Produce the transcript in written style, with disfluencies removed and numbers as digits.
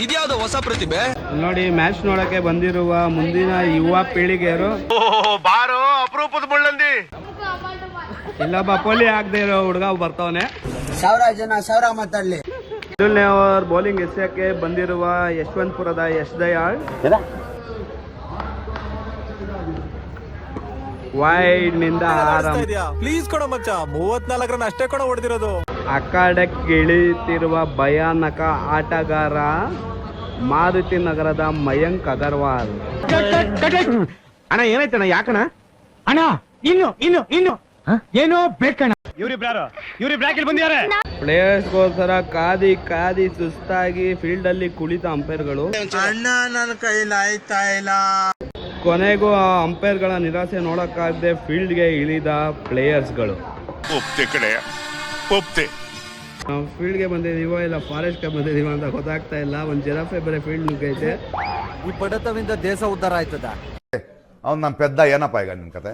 ಇದ್ಯಾವುದೋ ಹೊಸ ಪ್ರತಿಭೆ. ನೋಡಿ ಮ್ಯಾಚ್ ನೋಡಕ್ಕೆ ಬಂದಿರುವ ಮುಂದಿನ ಯುವ ಪೀಳಿಗೆಯರು. ಬಾರೋ ಅಪರೂಪದ ಮುಳ್ಳಂದಿ. ಇಲ್ಲೊಬ್ಬ ಪೋಲಿ ಆಗದೆ ಇರೋ ಹುಡುಗ ಬರ್ತಾವನೆ. ಸಾವಿರ ಜನ ಸಾವಿರ ಮಾತಾಡ್ಲಿ. ಮೊದಲನೇ ಓವರ್ ಬೌಲಿಂಗ್ ಎಸೆಯಕ್ಕೆ ಬಂದಿರುವ ಯಶವಂತಪುರದ ಯಶ್ ದಯಾಳ್ ವೈಡ್ ನಿಂದ ಪ್ಲೀಸ್ ಕೊಡೋ ಮಚ್ಚ, 34 ರನ್ ಅಷ್ಟೇ ಕೊಡೋ ಹೊಡೆದಿರೋದು. ಅಖಾಡಕ್ಕೆ ಇಳಿಯುತ್ತಿರುವ ಭಯಾನಕ ಆಟಗಾರ ಮಾರುತಿ ನಗರದ ಮಯಾಂಕ್ ಅಗರ್ವಾಲ್. ಅಣ್ಣ ಏನಾಯ್ತಣ್ಣ? ಯಾಕಣ್ಣ ಅಣ್ಣ ಇನ್ನು ಏನೋ ಬೇಕಣ್ಣ. ಇವ್ರಿಬ್ರು ಬಂದಿದ್ದಾರೆ. ಪ್ಲೇಯರ್ಸ್ಗೋಸ್ಕರ ಕಾದಿ ಸುಸ್ತಾಗಿ ಫೀಲ್ಡ್ ಅಲ್ಲಿ ಕುಳಿತ ಅಂಪೈರ್ಗಳು. ಅಣ್ಣ ನನ್ನ ಕೈಲಿ ಆಯ್ತಾ ಇಲ್ಲ. ಕೊನೆಗೂ ಆ ಅಂಪೈರ್ಗಳ ನಿರಾಸೆ ನೋಡಕ್ಕಾಗದೆ ಫೀಲ್ಡ್ಗೆ ಇಳಿದ ಪ್ಲೇಯರ್ಸ್ಗಳು. ಒಪ್ತೆ ಕಡೆ ಒಪ್ತೆ. ನಾವು ಫೀಲ್ಡ್ಗೆ ಬಂದಿದೀವೋ ಇಲ್ಲ ಫಾರೆಸ್ಟ್ಗೆ ಬಂದಿದೀವೋ ಅಂತ ಗೊತ್ತಾಗ್ತಾ ಇಲ್ಲ. ಒಂದು ಜಿರಾಫೆ ಬೇರೆ ಫೀಲ್ಡ್ ನುಗ್ಗೈತೆ. ಈ ಬಡತವಿಂದ ದೇಶ ಉದ್ಧಾರ ಆಯ್ತದ. ಅವ್ನು ನಮ್ಮ ಪೆದ್ದ ಏನಪ್ಪ ಈಗ ನಿನ್ ಕತೆ?